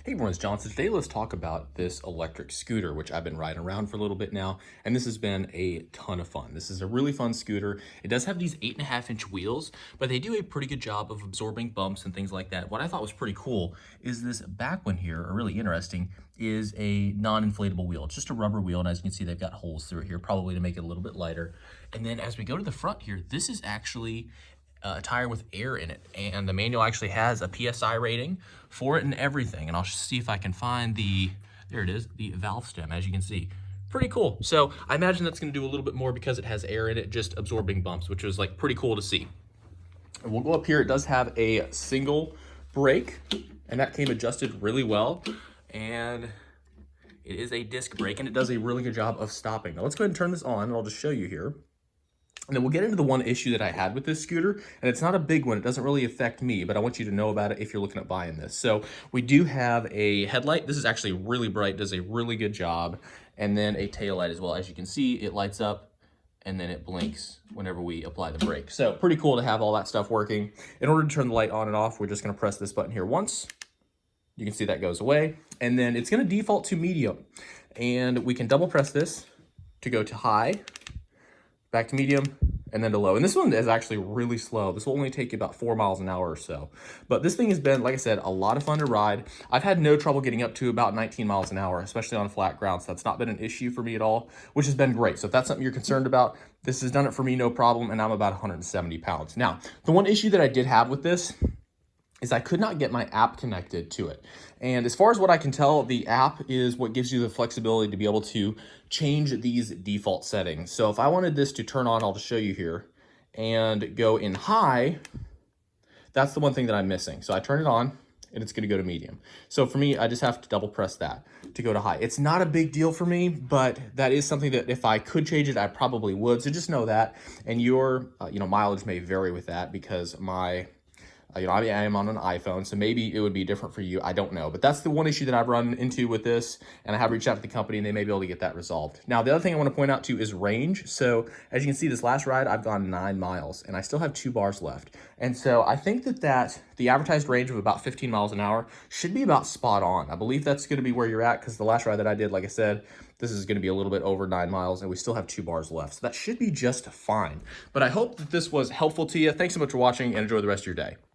Hey everyone, it's Johnson. Today let's talk about this electric scooter, which I've been riding around for a little bit now, and this has been a ton of fun. This is a really fun scooter. It does have these 8.5-inch wheels, but they do a pretty good job of absorbing bumps and things like that. What I thought was pretty cool is this back one here, or really interesting, is a non-inflatable wheel. It's just a rubber wheel, and as you can see, they've got holes through it here, probably to make it a little bit lighter. And then as we go to the front here, this is actually a tire with air in it, and the manual actually has a PSI rating for it and everything. And I'll see if I can find there it is, the valve stem, as you can see. Pretty cool. So I imagine that's going to do a little bit more because it has air in it, just absorbing bumps, which was like pretty cool to see. And we'll go up here. It does have a single brake, and that came adjusted really well. And it is a disc brake, and it does a really good job of stopping. Now let's go ahead and turn this on, and I'll just show you here. And then we'll get into the one issue that I had with this scooter, and it's not a big one. It doesn't really affect me, but I want you to know about it if you're looking at buying this. So we do have a headlight. This is actually really bright, does a really good job. And then a tail light as well. As you can see, it lights up and then it blinks whenever we apply the brake. So pretty cool to have all that stuff working. In order to turn the light on and off, we're just gonna press this button here once. You can see that goes away. And then it's gonna default to medium. And we can double press this to go to high, back to medium, and then to low. And this one is actually really slow. This will only take you about 4 miles an hour or so. But this thing has been, like I said, a lot of fun to ride. I've had no trouble getting up to about 19 miles an hour, especially on flat ground. So that's not been an issue for me at all, which has been great. So if that's something you're concerned about, this has done it for me, no problem. And I'm about 170 pounds. Now, the one issue that I did have with this is I could not get my app connected to it. And as far as what I can tell, the app is what gives you the flexibility to be able to change these default settings. So if I wanted this to turn on, I'll just show you here, and go in high, that's the one thing that I'm missing. So I turn it on, and it's gonna go to medium. So for me, I just have to double press that to go to high. It's not a big deal for me, but that is something that if I could change it, I probably would. So just know that. And your mileage may vary with that because my I am on an iPhone, so maybe it would be different for you. I don't know. But that's the one issue that I've run into with this, and I have reached out to the company, and they may be able to get that resolved. Now, the other thing I want to point out, too, is range. So as you can see, this last ride, I've gone 9 miles, and I still have 2 bars left. And so I think that the advertised range of about 15 miles an hour should be about spot on. I believe that's going to be where you're at, because the last ride that I did, like I said, this is going to be a little bit over 9 miles, and we still have 2 bars left. So that should be just fine. But I hope that this was helpful to you. Thanks so much for watching, and enjoy the rest of your day.